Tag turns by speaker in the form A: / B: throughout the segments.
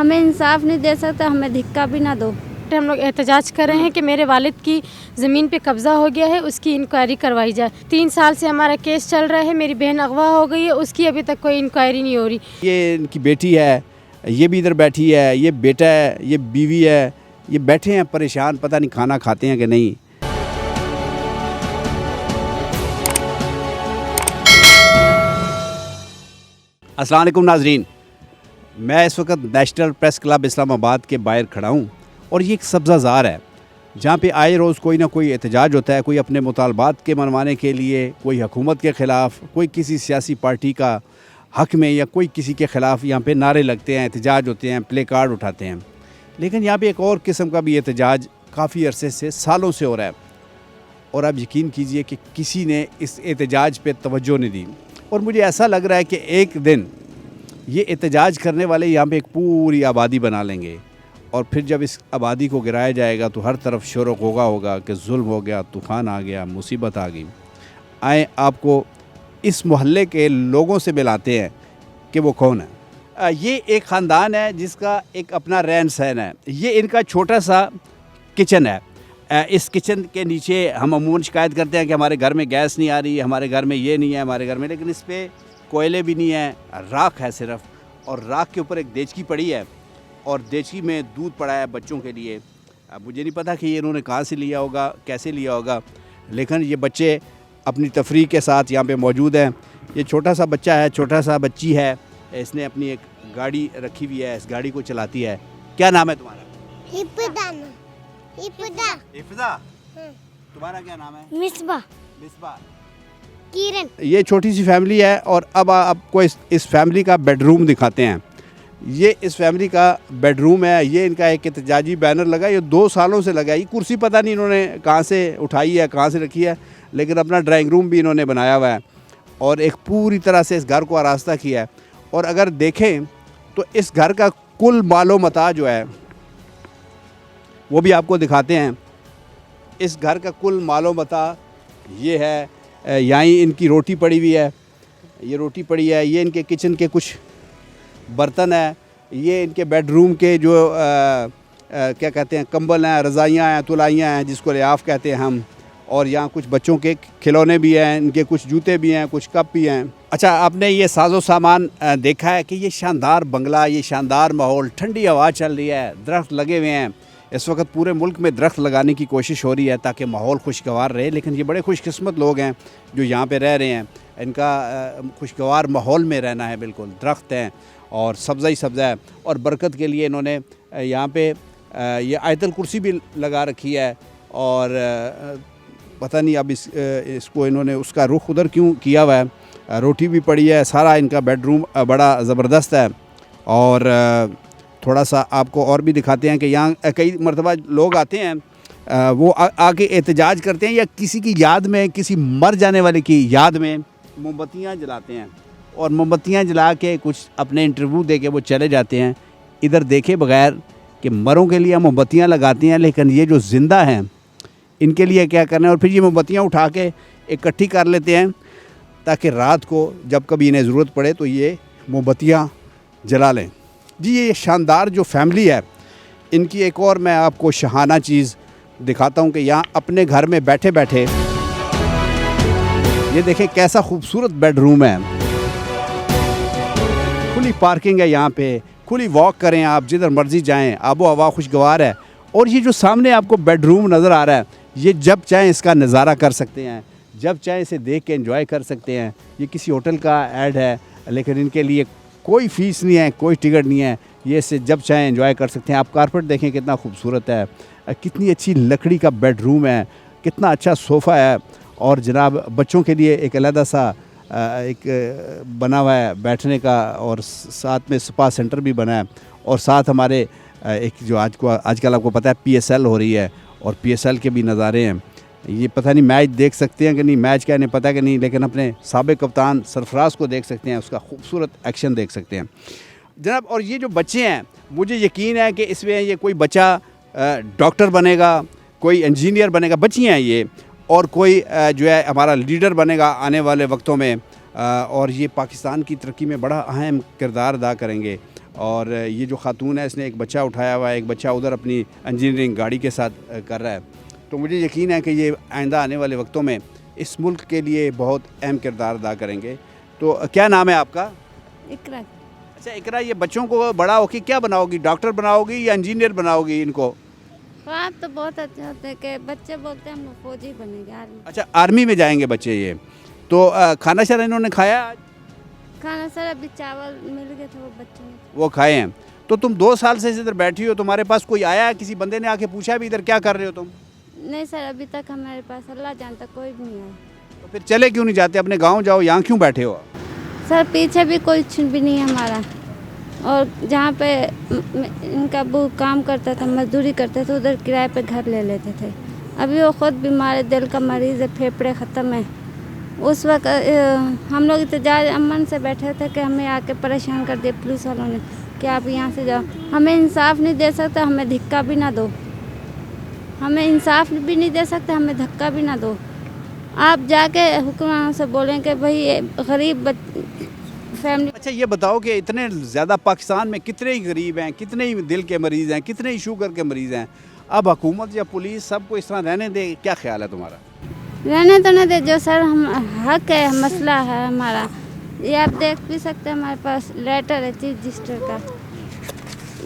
A: हमें इंसाफ नहीं दे सकता, हमें धिक्का भी ना दो।
B: हम लोग एहतजाज कर रहे हैं कि मेरे वालिद की ज़मीन पे कब्ज़ा हो गया है, उसकी इंक्वायरी करवाई जाए। 3 साल से हमारा केस चल रहा है, मेरी बहन अगवा हो गई है, उसकी अभी तक कोई इंक्वायरी नहीं हो रही।
C: ये इनकी बेटी है, ये भी इधर बैठी है, ये बेटा है, ये बीवी है, ये बैठे हैं परेशान, पता नहीं खाना खाते हैं कि नहीं। अस्सलाम वालेकुम नाजरीन, मैं इस वक्त नेशनल प्रेस क्लब इस्लामाबाद के बाहर खड़ा हूँ और ये एक सब्ज़ाज़ार है जहाँ पे आए रोज़ कोई ना कोई एहतजाज होता है। कोई अपने मुतालबात के मनवाने के लिए, कोई हुकूमत के ख़िलाफ़, कोई किसी सियासी पार्टी का हक़ में या कोई किसी के ख़िलाफ़ यहाँ पे नारे लगते हैं, एहतजाज होते हैं, प्ले कार्ड उठाते हैं। लेकिन यहाँ पे एक और किस्म का भी एहतजाज काफ़ी अरसे से, सालों से हो रहा है और आप यकीन कीजिए कि किसी ने इस एहतजाज पे तवज्जो नहीं दी। और मुझे ऐसा लग रहा है कि एक दिन ये एहतजाज करने वाले यहाँ पे एक पूरी आबादी बना लेंगे और फिर जब इस आबादी को गिराया जाएगा तो हर तरफ शोर गोगा होगा कि जुल्म हो गया, तूफ़ान आ गया, मुसीबत आ गई। आए आपको इस मोहल्ले के लोगों से मिलाते हैं कि वो कौन है। ये एक ख़ानदान है जिसका एक अपना रहन सहन है। ये इनका छोटा सा किचन है। इस किचन के नीचे हम अमूमन शिकायत करते हैं कि हमारे घर में गैस नहीं आ रही, हमारे घर में ये नहीं है, हमारे घर में, लेकिन इस पर कोयले भी नहीं है, राख है सिर्फ, और राख के ऊपर एक देचकी पड़ी है और देचकी में दूध पड़ा है बच्चों के लिए। अब मुझे नहीं पता कि ये इन्होंने कहाँ से लिया होगा, कैसे लिया होगा, लेकिन ये बच्चे अपनी तफरीह के साथ यहाँ पे मौजूद हैं। ये छोटा सा बच्चा है, छोटा सा बच्ची है, इसने अपनी एक गाड़ी रखी हुई है, इस गाड़ी को चलाती है। क्या नाम है तुम्हारा? इफ्दा। तुम्हारा क्या नाम है?
A: मिसबा। किरण।
C: ये छोटी सी फैमिली है और अब आपको इस फैमिली का बेडरूम दिखाते हैं। ये इस फैमिली का बेडरूम है। ये इनका एक एहतजाजी बैनर लगा, ये 2 सालों से लगा। ये कुर्सी पता नहीं इन्होंने कहाँ से उठाई है, कहाँ से रखी है, लेकिन अपना ड्राइंग रूम भी इन्होंने बनाया हुआ है और एक पूरी तरह से इस घर को आरास्ता किया है। और अगर देखें तो इस घर का कुल मालो मता जो है वो भी आपको दिखाते हैं। इस घर का कुल मालो मता ये है। यहाँ ही इनकी रोटी पड़ी हुई है, ये रोटी पड़ी है। ये इनके किचन के कुछ बर्तन है। ये इनके बेडरूम के जो क्या कहते हैं, कंबल हैं, रज़ाइयाँ हैं, तुलाइयाँ हैं, जिसको लियाफ़ कहते हैं हम। और यहाँ कुछ बच्चों के खिलौने भी हैं, इनके कुछ जूते भी हैं, कुछ कप भी हैं। अच्छा, आपने ये साजो सामान देखा है कि ये शानदार बंगला, ये शानदार माहौल, ठंडी हवा चल रही है, दरख्त लगे हुए हैं। इस वक्त पूरे मुल्क में दरख्त लगाने की कोशिश हो रही है ताकि माहौल खुशगवार रहे। लेकिन ये बड़े खुशकिस्मत लोग हैं जो यहाँ पे रह रहे हैं। इनका खुशगवार माहौल में रहना है, बिल्कुल दरख्त हैं और सब्ज़ा ही सब्ज़ा है। और बरकत के लिए इन्होंने यहाँ पे ये आयतल कुर्सी भी लगा रखी है। और पता नहीं अब इसको इन्होंने उसका रुख उधर क्यों किया हुआ है। रोटी भी पड़ी है। सारा इनका बेडरूम बड़ा ज़बरदस्त है। और थोड़ा सा आपको और भी दिखाते हैं कि यहाँ कई मरतबा लोग आते हैं, वो आके एहतजाज करते हैं या किसी की याद में, किसी मर जाने वाले की याद में मोमबत्तियाँ जलाते हैं और मोमबत्तियाँ जला के कुछ अपने इंटरव्यू दे के वो चले जाते हैं, इधर देखे बगैर कि मरों के लिए मोमबत्तियाँ लगाती हैं, लेकिन ये जो ज़िंदा हैं इनके लिए क्या करना है। और फिर ये मोमबत्तियाँ उठा के इकट्ठी कर लेते हैं ताकि रात को जब कभी इन्हें ज़रूरत पड़े तो ये मोमबत्तियाँ जला लें। जी, ये शानदार जो फैमिली है, इनकी एक और मैं आपको शहाना चीज़ दिखाता हूँ कि यहाँ अपने घर में बैठे बैठे ये देखें कैसा खूबसूरत बेडरूम है। खुली पार्किंग है यहाँ पे, खुली वॉक करें आप, जिधर मर्ज़ी जाएं, आबो हवा खुशगवार है। और ये जो सामने आपको बेडरूम नज़र आ रहा है, ये जब चाहें इसका नज़ारा कर सकते हैं, जब चाहें इसे देख के एंजॉय कर सकते हैं। ये किसी होटल का ऐड है, लेकिन इनके लिए कोई फ़ीस नहीं है, कोई टिकट नहीं है। ये इसे जब चाहें एंजॉय कर सकते हैं। आप कारपेट देखें कितना खूबसूरत है, कितनी अच्छी लकड़ी का बेडरूम है, कितना अच्छा सोफ़ा है। और जनाब बच्चों के लिए एक अलग सा एक बना हुआ है बैठने का, और साथ में स्पा सेंटर भी बना है। और साथ हमारे एक जो आजकल आपको पता है PSL हो रही है और PSL के भी नज़ारे हैं। ये पता नहीं मैच देख सकते हैं कि नहीं, मैच क्या नहीं पता कि नहीं, लेकिन अपने साबिक कप्तान सरफराज को देख सकते हैं, उसका खूबसूरत एक्शन देख सकते हैं जनाब। और ये जो बच्चे हैं, मुझे यकीन है कि इसमें ये कोई बच्चा डॉक्टर बनेगा, कोई इंजीनियर बनेगा, बच्चियाँ हैं ये, और कोई जो है हमारा लीडर बनेगा आने वाले वक्तों में। और ये पाकिस्तान की तरक्की में बड़ा अहम किरदार अदा करेंगे। और ये जो खातून है इसने एक बच्चा उठाया हुआ है, एक बच्चा उधर अपनी इंजीनियरिंग गाड़ी के साथ कर रहा है। तो मुझे यकीन है कि ये आइंदा आने वाले वक्तों में इस मुल्क के लिए बहुत अहम किरदार अदा करेंगे। तो क्या नाम है आपका?
A: इकरा।
C: अच्छा इकरा, ये बच्चों को बड़ा होकर क्या बनाओगी? डॉक्टर बनाओगी या इंजीनियर बनाओगी इनको?
A: ख्वाब तो बहुत अच्छे होते हैं कि बच्चे बोलते हैं हम लोग फौजी बनेंगे, आर्मी।
C: अच्छा आर्मी में जाएंगे बच्चे ये। तो खाना शाना इन्होंने खाया आज?
A: खाना सर अभी चावल मिल गए थे वो बच्चों को।
C: वो खाए हैं। तो तुम 2 साल से इधर बैठी हो, तुम्हारे पास कोई आया, किसी बंदे ने आके पूछा भी इधर क्या कर रहे हो तुम?
A: नहीं सर, अभी तक हमारे पास अल्लाह जानता कोई भी नहीं आया।
C: तो फिर चले क्यों नहीं जाते? अपने गांव जाओ, यहाँ क्यों बैठे हो?
A: सर पीछे भी कोई भी नहीं है हमारा, और जहाँ पे इनका अब्बू काम करता था, मजदूरी करते थे, उधर किराए पे घर ले लेते थे। अभी वो ख़ुद बीमार है, दिल का मरीज़ है, फेफड़े ख़त्म है। उस वक्त हम लोग इंतजार अमन से बैठे थे कि हमें आके परेशान कर दिया पुलिस वालों ने कि आप यहाँ से जाओ। हमें इंसाफ नहीं दे सकते, हमें धक्का भी ना दो। हमें इंसाफ भी नहीं दे सकते, हमें धक्का भी ना दो। आप जाके हुक्मरानों से बोलें कि भाई ये गरीब फैमिली।
C: अच्छा ये बताओ कि इतने ज़्यादा पाकिस्तान में कितने ही गरीब हैं, कितने ही दिल के मरीज़ हैं, कितने ही शुगर के मरीज़ हैं, अब हुकूमत या पुलिस सबको इस तरह रहने दे? क्या ख्याल है तुम्हारा?
A: रहने तो नहीं दे, जो सर हम हक है, मसला है हमारा। ये आप देख भी सकते हैं, हमारे पास लेटर है चीफ रजिस्टर का।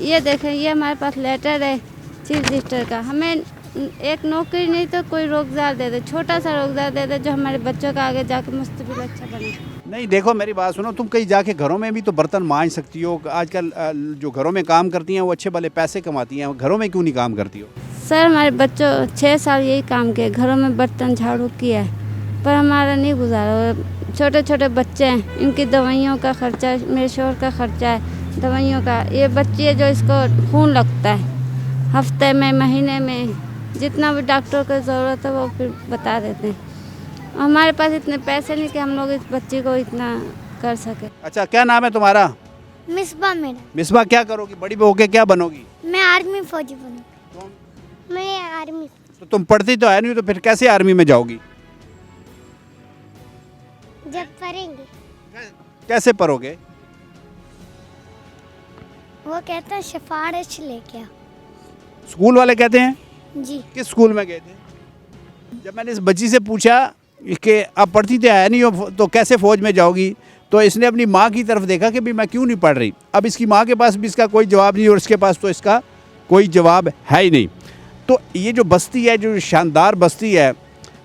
A: ये देखें, ये हमारे पास लेटर है चीफ रजिस्टर का। हमें एक नौकरी नहीं तो कोई रोजगार दे दे, छोटा सा रोजगार दे दे जो हमारे बच्चों का आगे जाकर मुस्तकबिल अच्छा बने।
C: नहीं देखो मेरी बात सुनो, तुम कहीं जाके घरों में भी तो बर्तन मांज सकती हो। आजकल जो घरों में काम करती हैं वो अच्छे भले पैसे कमाती हैं, घरों में क्यों नहीं काम करती हो?
A: सर हमारे बच्चों 6 साल यही काम किए, घरों में बर्तन झाड़ू किया है, पर हमारा नहीं गुजारा। छोटे छोटे बच्चे हैं, इनकी दवाइयों का खर्चा, मेरे शोहर का खर्चा है दवाइयों का। ये बच्ची है जो इसको खून लगता है, हफ्ते में महीने में जितना भी डॉक्टर को ज़रूरत है वो फिर बता देते हैं। हमारे पास इतने पैसे नहीं कि हम लोग इस बच्ची को इतना कर सके।
C: अच्छा क्या नाम है तुम्हारा?
D: मिसबा मेरा।
C: मिसबा, क्या करोगी बड़ी होके, क्या बनोगी?
D: मैं आर्मी फौजी बनूंगी। मैं आर्मी।
C: तो तुम पढ़ती तो है नहीं, तो फिर कैसे आर्मी में जाओगी?
D: जब पढ़ेंगे।
C: कैसे पढ़ोगे?
D: वो कहता है सिफारिश लेके आ।
C: स्कूल वाले कहते हैं?
D: जी।
C: किस स्कूल में गए थे? जब मैंने इस बच्ची से पूछा कि आप पढ़ती तो है नहीं हो तो कैसे फ़ौज में जाओगी, तो इसने अपनी माँ की तरफ देखा कि भी मैं क्यों नहीं पढ़ रही। अब इसकी माँ के पास भी इसका कोई जवाब नहीं और इसके पास तो इसका कोई जवाब है ही नहीं। तो ये जो बस्ती है, जो शानदार बस्ती है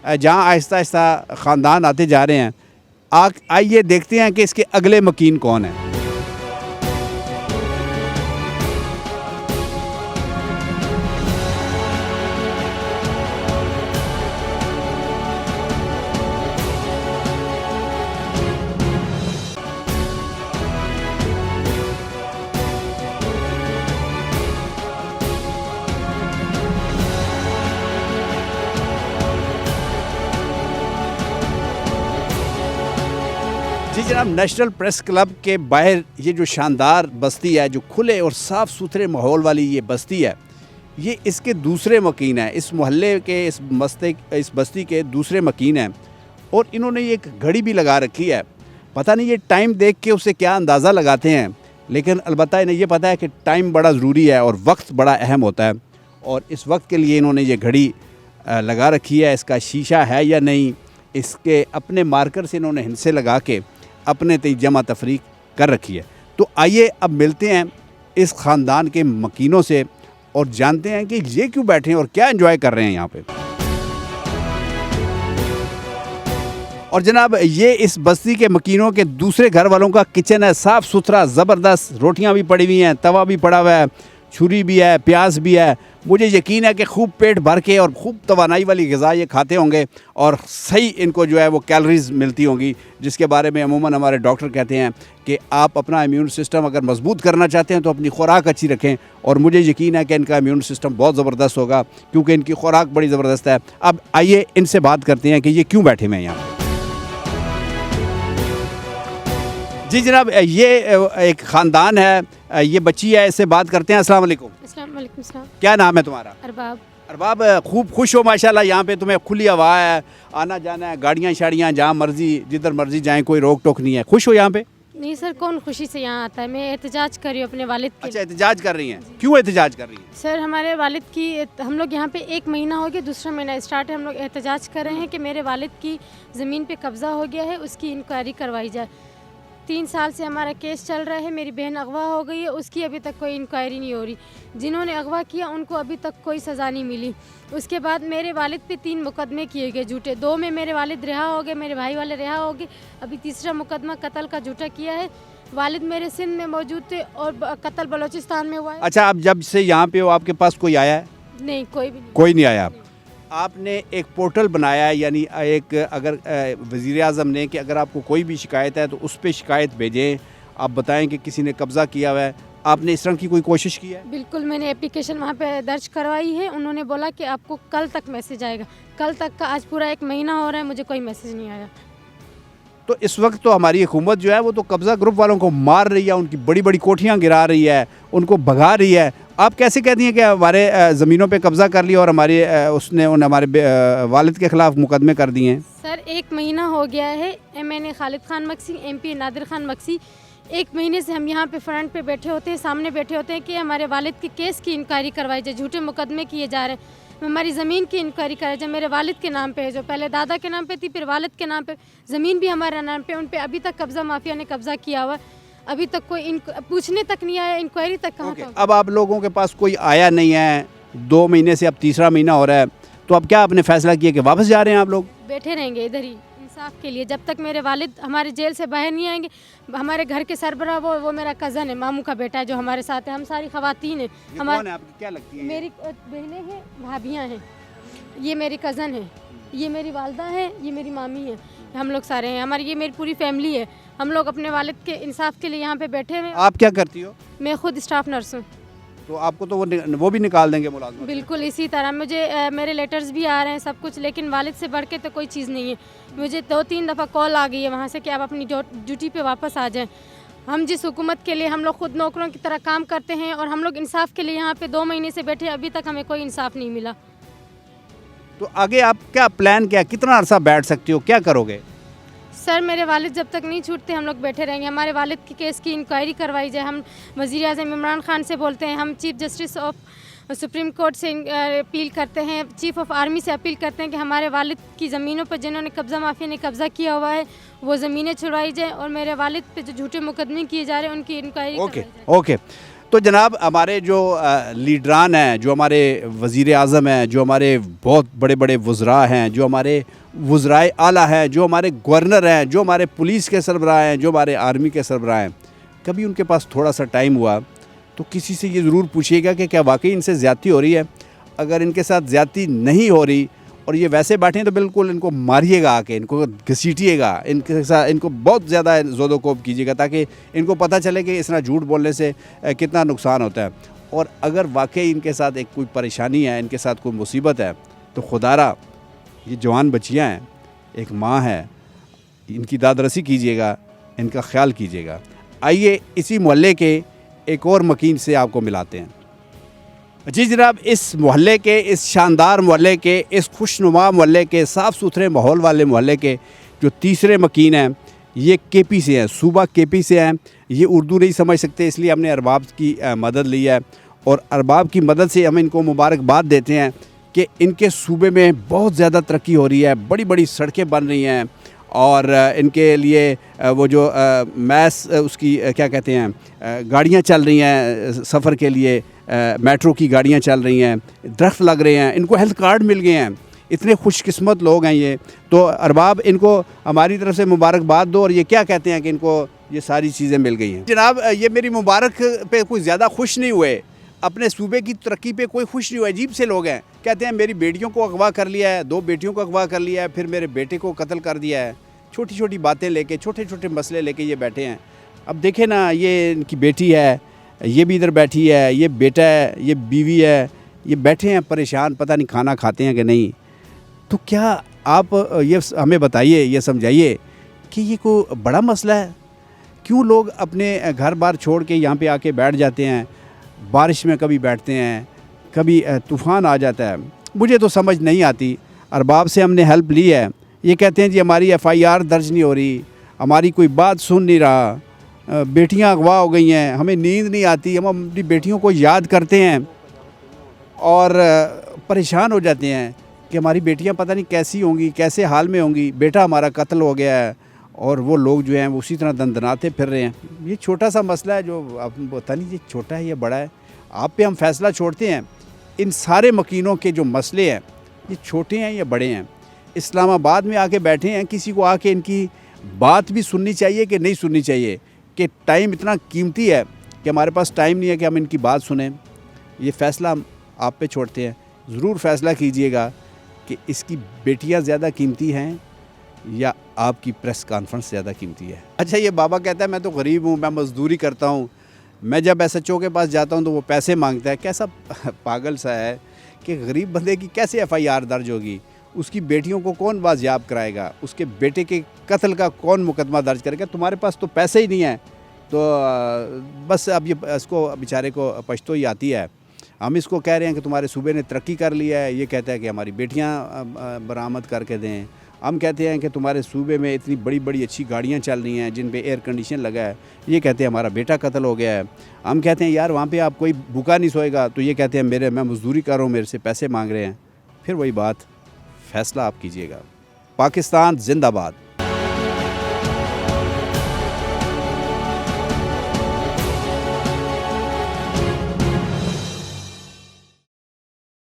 C: जहाँ आहिस्ता आहिस्ता ख़ानदान आते जा रहे हैं, आइए देखते हैं कि इसके अगले मकीन कौन है। जी जनाब, नेशनल प्रेस क्लब के बाहर ये जो शानदार बस्ती है, जो खुले और साफ़ सुथरे माहौल वाली ये बस्ती है, ये इसके दूसरे मकीन है। इस मोहल्ले के इस बस्ती के दूसरे मकीन हैं और इन्होंने ये एक घड़ी भी लगा रखी है। पता नहीं ये टाइम देख के उससे क्या अंदाज़ा लगाते हैं, लेकिन अलबत्ता इन्हें ये पता है कि टाइम बड़ा ज़रूरी है और वक्त बड़ा अहम होता है। और इस वक्त के लिए इन्होंने ये घड़ी लगा रखी है। इसका शीशा है या नहीं, इसके अपने मार्कर से इन्होंने हिंसे लगा के अपने तय जमा तफरीक कर रखी है। तो आइए अब मिलते हैं इस ख़ानदान के मकीनों से और जानते हैं कि ये क्यों बैठे हैं और क्या एंजॉय कर रहे हैं यहाँ पे। और जनाब ये इस बस्ती के मकीनों के दूसरे घर वालों का किचन है, साफ़ सुथरा ज़बरदस्त। रोटियाँ भी पड़ी हुई हैं, तवा भी पड़ा हुआ है, छुरी भी है, प्याज भी है। मुझे यकीन है कि खूब पेट भर के और खूब तवानाई वाली ग़िज़ा ये खाते होंगे और सही इनको जो है वो कैलोरीज़ मिलती होंगी, जिसके बारे में अमूमन हमारे डॉक्टर कहते हैं कि आप अपना इम्यून सिस्टम अगर मजबूत करना चाहते हैं तो अपनी खुराक अच्छी रखें। और मुझे यकीन है कि इनका इम्यून सिस्टम बहुत ज़बरदस्त होगा क्योंकि इनकी खुराक बड़ी ज़बरदस्त है। अब आइए इनसे बात करते हैं कि ये क्यों बैठे हुए हैं यहाँ पर। जी जनाब, ये एक ख़ानदान है, ये बच्ची है, इससे बात करते हैं। अस्सलाम वालेकुम।
B: अस्सलाम वालेकुम सलाम।
C: क्या नाम है तुम्हारा?
B: अरबाब।
C: अरबाब, खूब खुश हो माशाल्लाह, यहाँ पे तुम्हें खुली हवा है, आना जाना है, गाड़ियाँ शाड़ियाँ जहाँ मर्जी जिधर मर्जी जाएं, कोई रोक टोक नहीं है, खुश हो यहाँ पे?
B: नहीं सर, कौन खुशी से यहाँ आता है। मैं एहतजाज कर रही हूँ अपने वालिद के
C: अच्छा, एहतजाज कर रही हैं, क्यों एहतजाज कर रही हैं?
B: सर, हमारे वालिद की हम लोग यहाँ पे 1 महीना हो गया, दूसरा महीना स्टार्ट है, हम लोग एहतजाज कर रहे हैं कि मेरे वालिद की ज़मीन पे कब्ज़ा हो गया है, उसकी इंक्वायरी करवाई जाए। 3 साल से हमारा केस चल रहा है, मेरी बहन अगवा हो गई है, उसकी अभी तक कोई इंक्वायरी नहीं हो रही। जिन्होंने अगवा किया उनको अभी तक कोई सज़ा नहीं मिली। उसके बाद मेरे वालिद पे 3 मुकदमे किए गए झूठे, 2 में मेरे वालिद रिहा हो गए, मेरे भाई वाले रिहा हो गए, अभी तीसरा मुकदमा कत्ल का झूठा किया है। वालिद मेरे सिंध में मौजूद थे और कत्ल बलोचिस्तान में हुआ है।
C: अच्छा, आप जब से यहाँ पे हो आपके पास कोई आया है?
B: नहीं, कोई भी नहीं।
C: कोई नहीं आया। आपने एक पोर्टल बनाया है, यानी एक अगर वज़ीर आज़म ने कि अगर आपको कोई भी शिकायत है तो उस पर शिकायत भेजें, आप बताएं कि किसी ने कब्ज़ा किया हुआ है। आपने इस तरह की कोई कोशिश की है?
B: बिल्कुल, मैंने एप्लीकेशन वहाँ पे दर्ज करवाई है। उन्होंने बोला कि आपको कल तक मैसेज आएगा। कल तक का आज पूरा 1 महीना हो रहा है, मुझे कोई मैसेज नहीं आया।
C: तो इस वक्त तो हमारी हुकूमत जो है वो तो कब्ज़ा ग्रुप वालों को मार रही है, उनकी बड़ी बड़ी कोठियाँ गिरा रही है, उनको भगा रही है। आप कैसे कहती हैं कि हमारे ज़मीनों पे कब्ज़ा कर लिया और उसने हमारे वालिद के ख़िलाफ़ मुकदमे कर दिए हैं?
B: सर, 1 महीना हो गया है। MNA खालिद खान मक्सी, MP नादिर खान मक्सी, 1 महीने से हम यहाँ पे फ्रंट पे बैठे होते हैं, सामने बैठे होते हैं कि हमारे वालिद के केस की इंक्वायरी करवाई जाए। झूठे मुकदमे किए जा रहे हैं। हमारी ज़मीन की इंक्वायरी कराई जाए। मेरे वालिद के नाम पे है, जो पहले दादा के नाम पे थी, फिर वालिद के नाम पे, ज़मीन भी हमारे नाम पे, उन पे अभी तक कब्ज़ा माफिया ने कब्ज़ा किया हुआ है। अभी तक कोई पूछने तक नहीं आया, इंक्वायरी तक कहाँ तक।
C: अब आप लोगों के पास कोई आया नहीं है, 2 महीने से अब तीसरा महीना हो रहा है, तो अब क्या आपने फ़ैसला किया कि वापस जा रहे हैं आप लोग?
B: बैठे रहेंगे इधर ही इंसाफ के लिए जब तक मेरे वालिद हमारे जेल से बाहर नहीं आएंगे। हमारे घर के सरबराह वो मेरा कज़न है, मामू का बेटा है, जो हमारे साथ है। हम सारी ख़वातीन हैं।
C: हमारे आपकी क्या लगती है?
B: मेरी बहनें हैं, भाभियाँ हैं, ये मेरी कज़न है, ये मेरी वालदा है, ये मेरी मामी है। हम लोग सारे हैं, हमारी ये मेरी पूरी फैमिली है। हम लोग अपने वालिद के इंसाफ के लिए यहाँ पे बैठे हुए।
C: आप क्या करती हो?
B: मैं खुद स्टाफ नर्स हूँ।
C: तो आपको तो वो भी निकाल देंगे मुलाजमत?
B: बिल्कुल इसी तरह मुझे मेरे लेटर्स भी आ रहे हैं, सब कुछ, लेकिन वालिद से बढ़ के तो कोई चीज़ नहीं है। मुझे 2-3 दफ़ा कॉल आ गई है वहाँ से कि आप अपनी ड्यूटी पे वापस आ जाएं। हम जिस हुकूमत के लिए हम लोग खुद नौकरों की तरह काम करते हैं और हम लोग इंसाफ के लिए यहाँ पे 2 महीने से बैठे, अभी तक हमें कोई इंसाफ नहीं मिला।
C: तो आगे आप क्या प्लान, क्या कितना अरसा बैठ सकती हो, क्या करोगे?
B: सर, मेरे वालिद जब तक नहीं छूटते हम लोग बैठे रहेंगे। हमारे वालिद के केस की इंक्वायरी करवाई जाए। हम वज़ीर आज़म इमरान खान से बोलते हैं, हम chief justice of supreme court से अपील करते हैं, चीफ ऑफ आर्मी से अपील करते हैं कि हमारे वालिद की ज़मीनों पर जिन्होंने कब्ज़ा माफिया ने कब्ज़ा किया हुआ है वो ज़मीनें छुड़वाई जाए और मेरे वालिद पे जो झूठे मुकदमे किए जा रहे हैं उनकी इंक्वायरी
C: ओके। तो जनाब, हमारे जो लीडरान हैं, जो हमारे वज़ीर आज़म हैं, जो हमारे बहुत बड़े बड़े वज़रा हैं, जो हमारे वज़राए आला हैं, जो हमारे गवर्नर हैं, जो हमारे पुलिस के सरबराह हैं, जो हमारे आर्मी के सरबराह हैं, कभी उनके पास थोड़ा सा टाइम हुआ तो किसी से ये ज़रूर पूछिएगा कि क्या वाकई इनसे ज़्यादती हो रही है। अगर इनके साथ ज़्यादती नहीं हो रही और ये वैसे बैठे तो बिल्कुल इनको मारिएगा, आके इनको घसीटिएगा, इनके साथ इनको बहुत ज़्यादा ज़ोदोकोब कीजिएगा ताकि इनको पता चले कि इस तरह झूठ बोलने से कितना नुकसान होता है। और अगर वाकई इनके साथ एक कोई परेशानी है, इनके साथ कोई मुसीबत है, तो खुदारा ये जवान बच्चियाँ हैं, एक माँ है, इनकी दादरसी कीजिएगा, इनका ख्याल कीजिएगा। आइए इसी मोहल्ले के एक और मकीन से आपको मिलाते हैं। जी जनाब, इस मोहल्ले के, इस शानदार मोहल्ले के, इस खुशनुमा मोहल्ले के, साफ़ सुथरे माहौल वाले मोहल्ले के जो तीसरे मकीन हैं, ये KP से हैं, सूबा KP से हैं। ये उर्दू नहीं समझ सकते, इसलिए हमने अरबाब की मदद ली है और अरबाब की मदद से हम इनको मुबारकबाद देते हैं कि इनके सूबे में बहुत ज़्यादा तरक्की हो रही है, बड़ी बड़ी सड़कें बन रही हैं और इनके लिए वो जो मैस उसकी क्या कहते हैं, गाड़ियाँ चल रही हैं सफ़र के लिए, मेट्रो की गाड़ियाँ चल रही हैं, दरख्त लग रहे हैं, इनको हेल्थ कार्ड मिल गए हैं। इतने खुशकिस्मत लोग हैं ये। तो अरबाब, इनको हमारी तरफ से मुबारकबाद दो। और ये क्या कहते हैं कि इनको ये सारी चीज़ें मिल गई हैं। जनाब, ये मेरी मुबारक पे कोई ज़्यादा खुश नहीं हुए, अपने सूबे की तरक्की पे कोई खुश नहीं हुआ। अजीब से लोग हैं, कहते हैं मेरी बेटियों को अगवा कर लिया है, 2 बेटियों को अगवा कर लिया है, फिर मेरे बेटे को कत्ल कर दिया है। छोटी छोटी बातें लेके, छोटे छोटे मसले लेके ये बैठे हैं। अब देखें ना, ये इनकी बेटी है, ये भी इधर बैठी है, ये बेटा है, ये बीवी है, ये बैठे हैं परेशान, पता नहीं खाना खाते हैं कि नहीं। तो क्या आप ये हमें बताइए, ये समझाइए कि ये कोई बड़ा मसला है? क्यों लोग अपने घर बार छोड़ के यहाँ पे आके बैठ जाते हैं? बारिश में कभी बैठते हैं, कभी तूफ़ान आ जाता है, मुझे तो समझ नहीं आती। अरबाब से हमने हेल्प ली है, ये कहते हैं जी हमारी FIR दर्ज नहीं हो रही, हमारी कोई बात सुन नहीं रहा, बेटियां अगवा हो गई हैं, हमें नींद नहीं आती, हम अपनी बेटियों को याद करते हैं और परेशान हो जाते हैं कि हमारी बेटियां पता नहीं कैसी होंगी, कैसे हाल में होंगी। बेटा हमारा कत्ल हो गया है और वो लोग जो हैं वो उसी तरह दंदनाते फिर रहे हैं। ये छोटा सा मसला है जो आप पता नहीं ये छोटा है या बड़ा है, आप पे हम फैसला छोड़ते हैं। इन सारे मकीनों के जो मसले हैं ये छोटे हैं या बड़े हैं। इस्लामाबाद में आके बैठे हैं, किसी को आके इनकी बात भी सुननी चाहिए कि नहीं सुननी चाहिए, कि टाइम इतना कीमती है कि हमारे पास टाइम नहीं है कि हम इनकी बात सुनें। ये फ़ैसला हम आप पे छोड़ते हैं। ज़रूर फ़ैसला कीजिएगा कि इसकी बेटियां ज़्यादा कीमती हैं या आपकी प्रेस कॉन्फ्रेंस ज़्यादा कीमती है। अच्छा, ये बाबा कहता है मैं तो गरीब हूँ, मैं मज़दूरी करता हूँ, मैं जब SHO के पास जाता हूँ तो वो पैसे मांगता है। कैसा पागल सा है कि गरीब बंदे की कैसे FIR दर्ज होगी, उसकी बेटियों को कौन बाजियाब कराएगा, उसके बेटे के कत्ल का कौन मुकदमा दर्ज करेगा। तुम्हारे पास तो पैसे ही नहीं है, तो बस अब ये इसको बेचारे को पछतो ही आती है। हम इसको कह रहे हैं कि तुम्हारे सूबे ने तरक्की कर लिया है, ये कहता है कि हमारी बेटियां बरामद करके दें। हम कहते हैं कि तुम्हारे सूबे में इतनी बड़ी बड़ी अच्छी गाड़ियां चल रही हैं जिन पे एयर कंडीशन लगा है, ये कहते हैं हमारा बेटा कत्ल हो गया है। हम कहते हैं यार वहाँ पे आप कोई भूखा नहीं सोएगा, तो ये कहते हैं मैं मजदूरी कर रहा हूँ, मेरे से पैसे मांग रहे हैं। फिर वही बात, फ़ैसला आप कीजिएगा। पाकिस्तान जिंदाबाद।